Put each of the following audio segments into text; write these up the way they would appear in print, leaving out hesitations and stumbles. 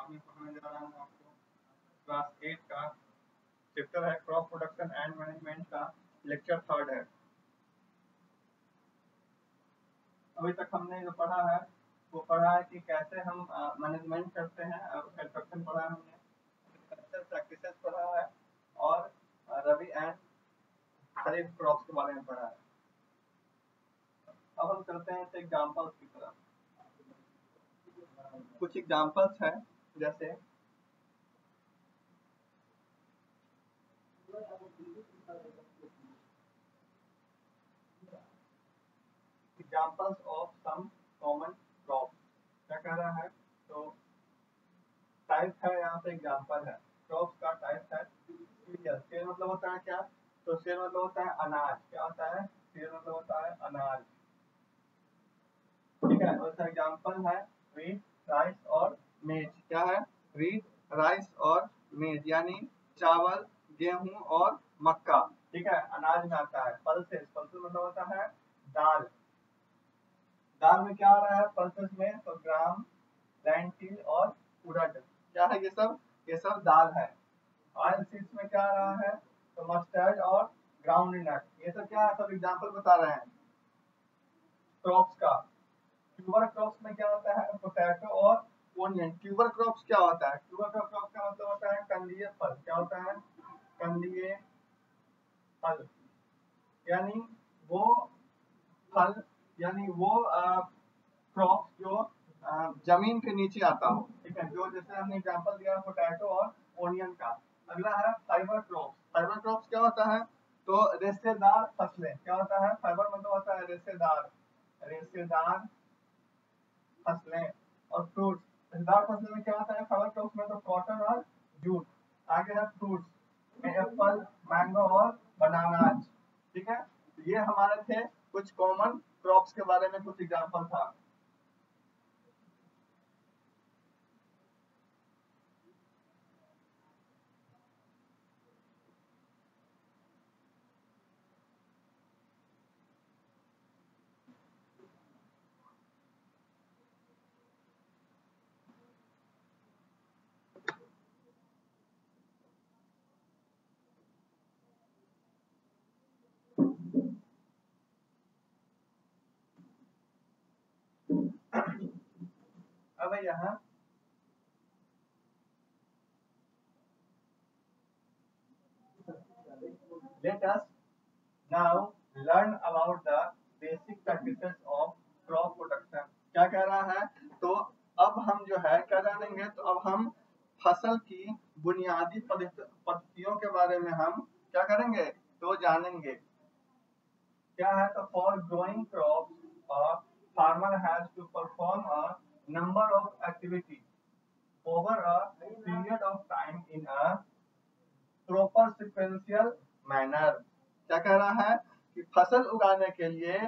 आज मैं पढ़ाने जा रहा हूँ आपको क्लास 8 का चैप्टर है क्रॉप प्रोडक्शन एंड मैनेजमेंट का लेक्चर 3 है। अभी तक हमने जो पढ़ा है वो पढ़ा है कि कैसे हम मैनेजमेंट करते हैं, कंस्ट्रक्शन पढ़ा है हमने, एग्रीकल्चर प्रैक्टिसेस पढ़ा है और रबी एंड खरीफ क्रॉप्स के बारे में पढ़ा है। अब हम चलते हैं एग्जांपल्स की तरफ। कुछ एग्जांपल्स हैं, जैसे examples of some common crop. क्या कह रहा है, तो टाइप है, यहाँ पे एग्जांपल है, क्रॉप्स का टाइप है सीरियल। सीरियल मतलब होता है क्या, तो सीरियल मतलब होता है अनाज। क्या होता है, सीरियल मतलब होता है अनाज, ठीक है। उसका एग्जांपल है व्हीट, राइस और मेज। क्या है, व्हीट, राइस और मेज, यानी चावल, गेहूं और मक्का, ठीक है, अनाज में आता है। पल्सेस, पल्सेस मतलब होता है दाल। दाल में क्या आ रहा है पल्सेस में, तो ग्राम, लेंटिल और उड़द। क्या है ये सब दाल है। ऑयल सीड्स में क्या आ रहा है, तो मस्टर्ड और ग्राउंडनट। ये सब क्या है, सब एग्जांपल बता रहे हैं क्रॉप्स का। ट्यूबर क्रॉप्स में क्या होता है, पोटैटो और ओनियन। ट्यूबर क्रॉप्स क्या होता है, ट्यूबर क्रॉप्स का मतलब होता है कंदीय फल। क्या होता है, कंदीय फल, यानी वो फल, यानी वो क्रॉप जो जमीन के नीचे आता हो, ठीक है। जो जैसे हमने एग्जांपल दिया पोटैटो और ओनियन का। अगला है फाइबर क्रॉप्स। फाइबर क्रॉप्स क्या होता है, तो रेशेदार फसलें। क्या होता है, फाइबर मतलब होता है रेशेदार, रेशेदार फसलें और फ्रूट्स। रेशेदार फसलें में क्या होता है फाइबर क्रॉप्स में, तो कॉटन और जूट। आगे है फ्रूट्स में एप्पल, मैंगो और बनानास, ठीक है। ये हमारे थे कुछ कॉमन क्रॉप्स के बारे में कुछ एग्जांपल था। अब यहाँ let us now learn about the basic practices of crop production। क्या कह रहा है, तो अब हम जो है क्या जानेंगे, तो अब हम फसल की बुनियादी पद्धतियों के बारे में हम क्या करेंगे, तो जानेंगे। क्या है, तो for growing crops farmer has to perform a number of activity over a period of time in a proper sequential manner. क्या कह रहा है कि फसल उगाने के लिए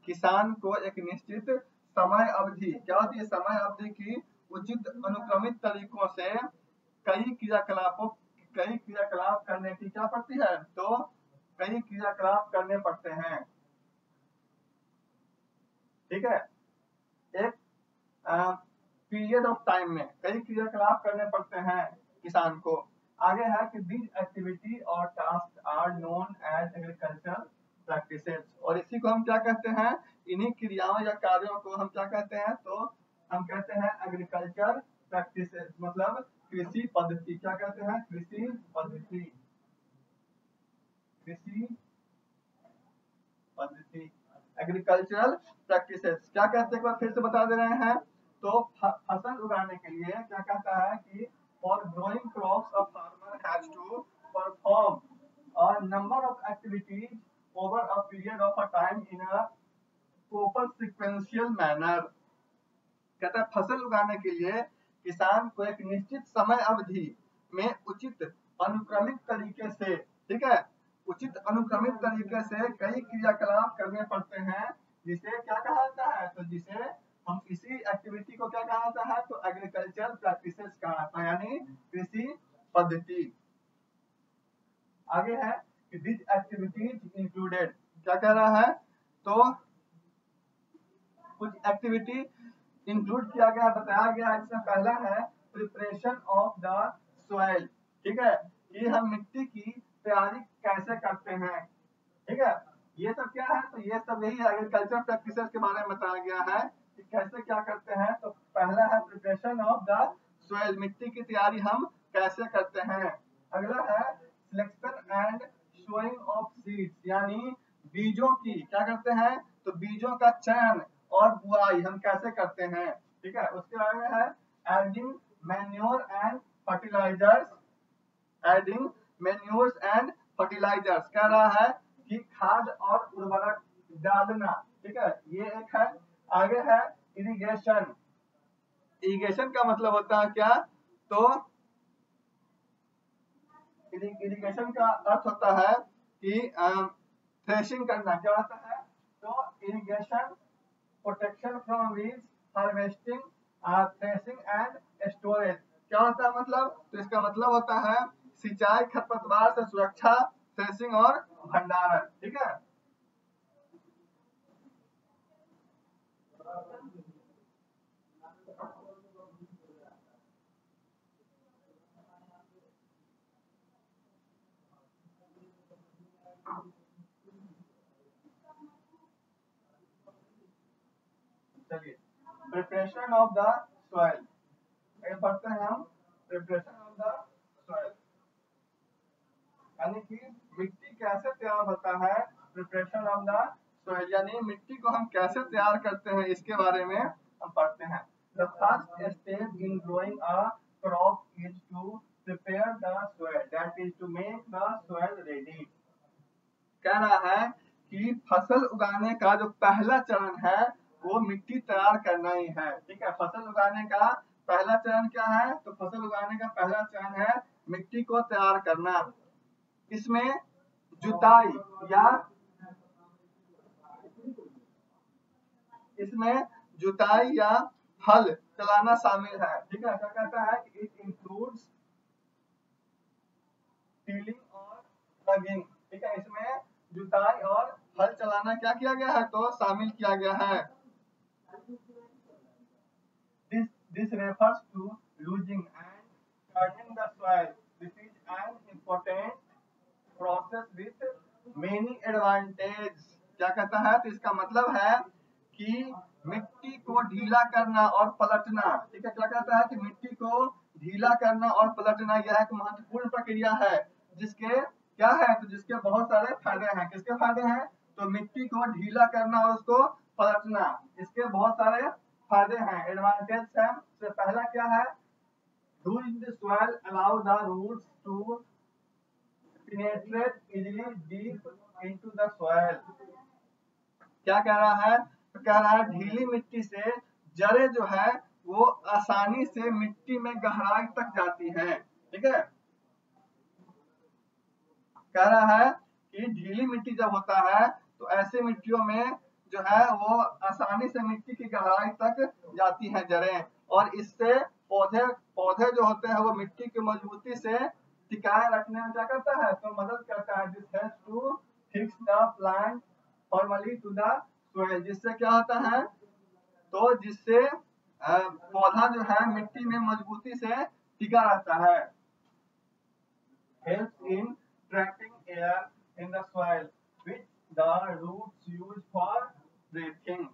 किसान को एक निश्चित समय अवधि, क्या होती है, समय अवधि की उचित अनुक्रमित तरीकों से कई क्रियाकलाप करने की क्या पड़ती है, तो कई क्रियाकलाप करने पड़ते हैं, ठीक है। एक पीरियड ऑफ टाइम में कई क्रियाकलाप करने पड़ते हैं किसान को। आगे है कि दीज एक्टिविटी और task are known as agriculture practices. और इसी को हम क्या कहते हैं, इन्हीं क्रियाओं या कार्यों को हम क्या कहते हैं, तो हम कहते हैं एग्रीकल्चर प्रैक्टिसेस, मतलब कृषि पद्धति। क्या कहते हैं, कृषि पद्धति, कृषि पद्धति, एग्रीकल्चरल प्रैक्टिसेस। क्या कहते हैं, एक बार फिर से बता दे रहे हैं, तो फसल उगाने के लिए क्या कहता है कि for growing crops a farmer has to perform a number of activities over a period of a time in a proper sequential manner. कहता है फसल उगाने के लिए किसान को एक निश्चित समय अवधि में उचित अनुक्रमित तरीके से, ठीक है, उचित अनुक्रमित तरीके से कई क्रियाकलाप करने पड़ते हैं, जिसे क्या कहा जाता है, तो जिसे हम इसी एक्टिविटी को क्या कहा जाता है, तो एग्रीकल्चर प्रैक्टिसेस कहा जाता है, यानी कृषि पद्धति। आगे है कि दिस एक्टिविटीज इंक्लूडेड। क्या कह रहा है, तो कुछ एक्टिविटी इंक्लूड किया गया, बताया गया। इसमें पहला है प्रिपरेशन ऑफ द सॉइल, ठीक है, कि हम मिट्टी की तैयारी कैसे करते हैं, ठीक है। ये सब क्या है, तो ये सब यही एग्रीकल्चर प्रैक्टिसेस के बारे में बताया गया है कि कैसे क्या करते हैं। तो पहला है प्रिपरेशन ऑफ द सॉइल, मिट्टी की तैयारी हम कैसे करते हैं। अगला है selection and showing off seeds, यानी बीजों की क्या करते हैं, तो बीजों का चयन और बुआई हम कैसे करते हैं, ठीक है। उसके बाद में है adding manure and fertilisers, adding manures and fertilisers कह रहा है कि खाद और उर्वरक डालना, ठीक है, ये एक है। आगे है इरिगेशन, इरिगेशन का मतलब होता है क्या, तो इरिगेशन का अर्थ होता है कि थ्रेशिंग करना, क्या होता है, तो irrigation protection from weeds, harvesting, threshing and storage, क्या होता है मतलब, तो इसका मतलब होता है सिंचाई, खरपतवार से सुरक्षा, थ्रेशिंग और भंडारण, ठीक है। चलिए प्रिपरेशन ऑफ द सॉइल, ये पढ़ते हैं हम। प्रिपरेशन ऑफ द सॉइल यानी कि मिट्टी कैसे तैयार होता है, प्रिपरेशन ऑफ द सॉइल यानी मिट्टी को हम कैसे तैयार करते हैं, इसके बारे में हम पढ़ते हैं। The first stage in growing a crop is to prepare the soil, that is to make the soil ready. कह रहा है कि फसल उगाने का जो पहला चरण है वो मिट्टी तैयार करना ही है, ठीक है। फसल उगाने का पहला चरण क्या है, तो फसल उगाने का पहला चरण है मिट्टी को तैयार करना। इसमें जुताई या इसमें जुताई या हल चलाना शामिल है, ठीक है। क्या कहता है कि इट इंक्लूड्स टिलिंग और प्लगिंग, ठीक है। इसमें जुताई और हल चलाना क्या किया गया है, तो शामिल किया गया है। This refers to losing and turning the soil. This is an important process with many advantage. क्या कहता है, तो इसका मतलब है कि मिट्टी को ढीला करना और पलटना, ठीक है। क्या कहता है कि मिट्टी को ढीला करना और पलटना यह एक महत्वपूर्ण प्रक्रिया है जिसके क्या है, तो जिसके बहुत सारे फायदे हैं। किसके फायदे हैं, तो मिट्टी को ढीला करना और उसको पलटना, इसके बहुत सारे फायदे हैं, एडवांटेज है। तो पहला क्या है, doing the soil allow the roots to penetrate easily deep into the soil। क्या कह रहा है, तो कह रहा है ढीली मिट्टी से जड़ें जो है वो आसानी से मिट्टी में गहराई तक जाती हैं, ठीक है। कह रहा है कि ढीली मिट्टी जब होता है तो ऐसे मिट्टियों में जो है वो आसानी से मिट्टी की गहराई तक जाती हैं जड़ें, और इससे पौधे पौधे जो होते हैं वो मिट्टी की मजबूती से टिकाए रखने में क्या करता है, तो मदद करता है। This helps to fix the plant firmly to the soil, जिससे क्या होता है, तो जिससे पौधा जो है मिट्टी में मजबूती से टिका रहता है। Helps in trapping air in the soil, which the roots use for breathing।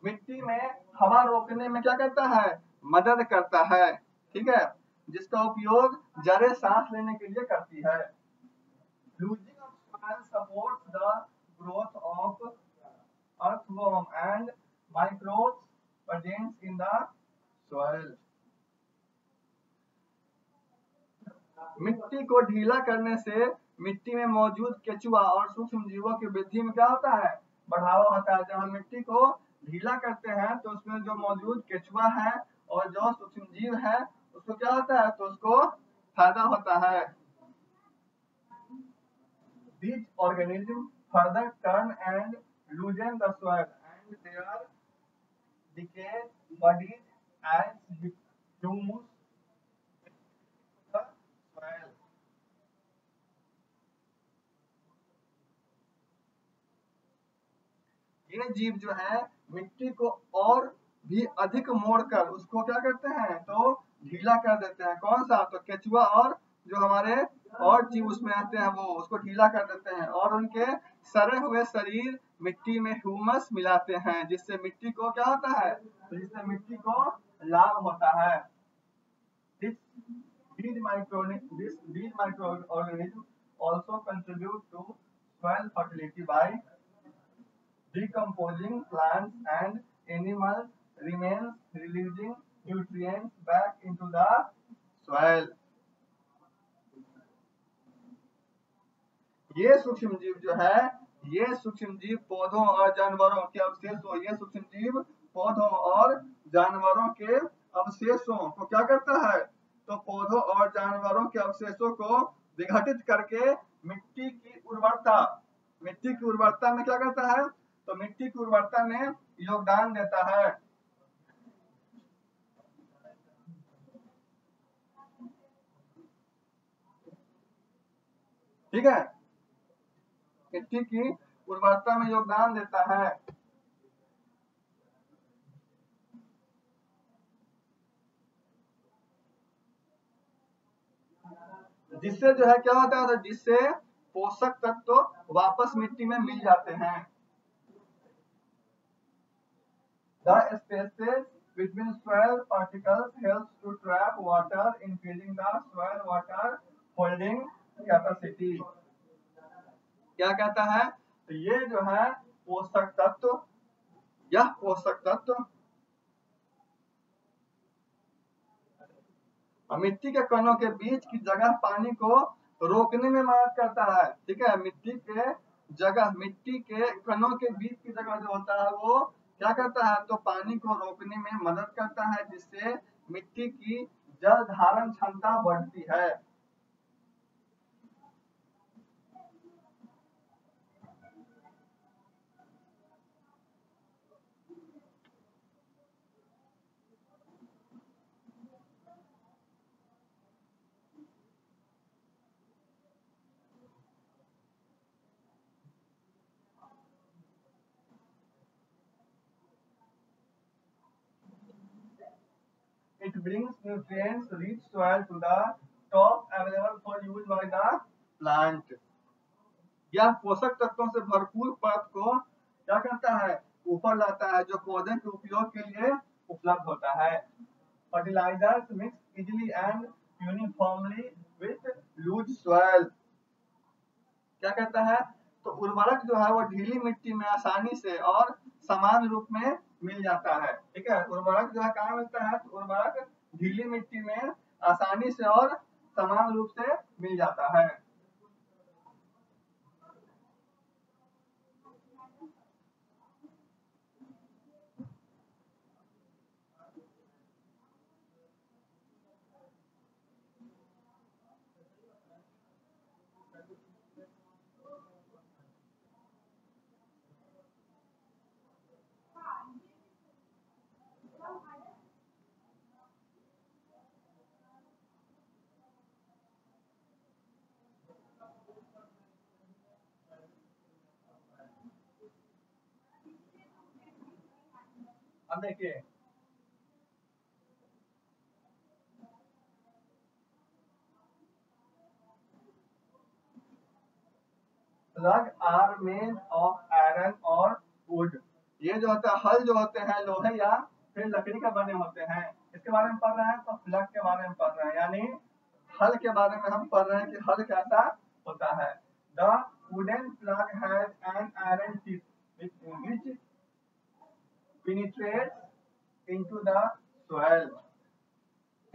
मिट्टी में हवा रोकने में क्या करता है, मदद करता है, ठीक है, जिसका उपयोग जड़ें सांस लेने के लिए करती है। Losing of soil supports the growth of earthworm and microbes present in the soil। मिट्टी को ढीला करने से मिट्टी में मौजूद केचुआ और सूक्ष्म जीवों की वृद्धि में क्या होता है, बढ़ावा होता है। जब हम मिट्टी को ढीला करते हैं तो उसमें जो मौजूद केचुआ है और जो सूक्ष्म जीव है उसको क्या होता है, तो उसको फायदा होता है। These organisms further turn and loosen the soil and their decay bodies as humus the soil। ये जीव जो है मिट्टी को और भी अधिक मोड़कर उसको क्या करते हैं, तो ढीला कर देते हैं। कौन सा, तो केचुआ और जो हमारे और जीव उसमें आते हैं वो उसको ढीला कर देते हैं और उनके सड़े हुए शरीर मिट्टी में ह्यूमस मिलाते हैं, जिससे मिट्टी को क्या होता है, तो जिससे मिट्टी को लाभ होता है। This, these microorganisms also contribute to soil fertility by decomposing plants and animals remains, releasing nutrients back into the soil. ये सूक्ष्म जीव जो है, ये सूक्ष्म जीव पौधों और जानवरों के अवशेषों, ये सूक्ष्म जीव पौधों और जानवरों के अवशेषों को क्या करता है, तो पौधों और जानवरों के अवशेषों को विघटित करके मिट्टी की उर्वरता में क्या करता है, तो मिट्टी की उर्वरता में योगदान देता है। ठीक है, मिट्टी की उर्वरता में योगदान देता है। जिससे जो है क्या होता है, तो जिससे पोषक तत्व तो वापस मिट्टी में मिल जाते हैं। The spaces between soil particles helps to trap water, increasing the soil water holding capacity. क्या कहता है, तो ये जो है पोषक तत्व, यह पोषक तत्व मिट्टी के कणों के बीच की जगह पानी को रोकने में मदद करता है। ठीक है, मिट्टी के कणों के बीच की जगह जो होता है वो क्या करता है, तो पानी को रोकने में मदद करता है, जिससे मिट्टी की जल धारण क्षमता बढ़ती है। It brings nutrients rich soil to the top available for use by the plant. यह पोषक तत्वों से भरपूर परत को क्या करता है, ऊपर लाता है, जो पौधे के उपयोग के लिए उपलब्ध होता है। Fertilizers mix easily and uniformly with loose soil. क्या कहता है, तो उर्वरक जो है वो ढीली मिट्टी में आसानी से और समान रूप में मिल जाता है। ठीक है, उर्वरक जो है कहाँ मिलता है, तो उर्वरक ढीली मिट्टी में आसानी से और समान रूप से मिल जाता है। अब देखिए, plug are made of iron और वुड। ये जो होता है, हल जो होते हैं लोहे या फिर लकड़ी का बने होते हैं। इसके बारे में पढ़ रहे हैं, तो प्लग के बारे में पढ़ रहे हैं, यानी हल के बारे में हम पढ़ रहे हैं कि हल कैसा होता है। The wooden plug has an iron tip which penetrates into the soil.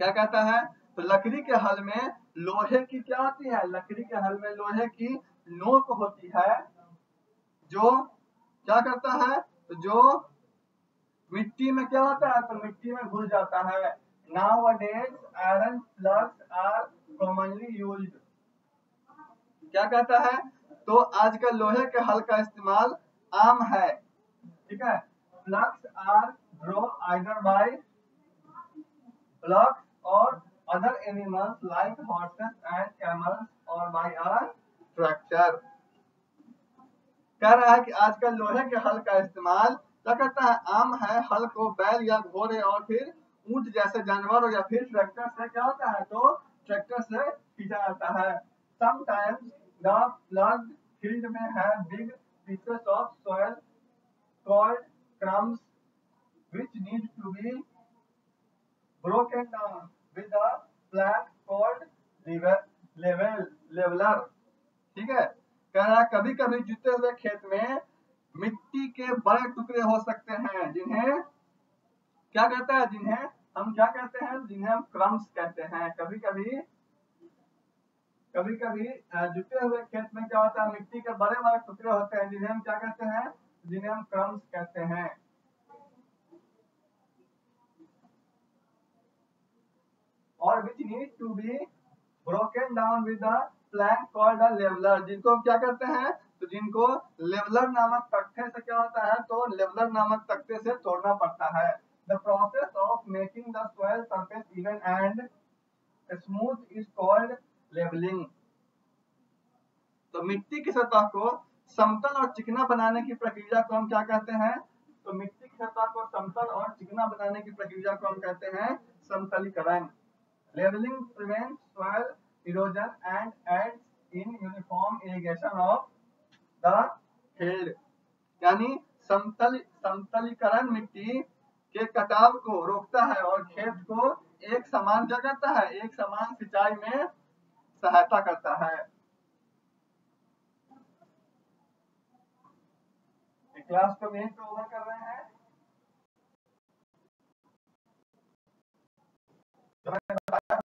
क्या कहता है, तो लकड़ी के हल में लोहे की क्या होती है, लकड़ी के हल में लोहे की नोक होती है, जो क्या करता है, तो जो मिट्टी में क्या होता है, तो मिट्टी में घुल जाता है। Nowadays iron plugs are commonly used. क्या कहता है, तो आजकल लोहे के हल का इस्तेमाल आम है। ठीक है, plugs are draw either by plugs or other animals like horses and camels or by a tractor. कह रहा है कि आजकल लोहे के हल का इस्तेमाल क्या करता है, आम है हल को बैल या घोड़े और फिर ऊंट जैसे जानवरों या फिर ट्रैक्टर से क्या होता है, तो ट्रैक्टर से खींचा जाता है। समटाइम्स द प्लग फील्ड में है big pieces of soil called crumbs which need to be broken down with a plant called leveler। ठीक है, कह रहा है कभी कभी जुते हुए खेत में मिट्टी के बड़े टुकड़े हो सकते हैं जिन्हें क्या कहते हैं, जिन्हें हम क्या कहते हैं, जिन्हें हम क्रम्स कहते हैं। कभी कभी जुते हुए खेत में क्या होता है, मिट्टी के बड़े बड़े टुकड़े होते हैं जिन्हें हम क्या कहते हैं, जिन्हें हम क्रम्स कहते हैं। और which need to be broken down with a plank called a leveler, जिनको हम क्या करते हैं, तो जिनको लेवलर नामक तख्ते से क्या होता है, तो लेवलर नामक तख्ते से तोड़ना पड़ता है। The process of making the soil surface even and smooth is called leveling। तो मिट्टी की सतह को समतल और चिकना बनाने की प्रक्रिया को हम क्या कहते हैं, तो मिट्टी की सतह को समतल और चिकना बनाने की प्रक्रिया को हम कहते हैं समतलीकरण। Leveling prevents soil erosion and aids in uniform irrigation of the field। यानी समतलीकरण मिट्टी के कटाव को रोकता है और खेत को एक समान क्या करता है, एक समान सिंचाई में सहायता करता है। क्लास को यहीं पे ओवर कर रहे हैं। तो मैंने बताया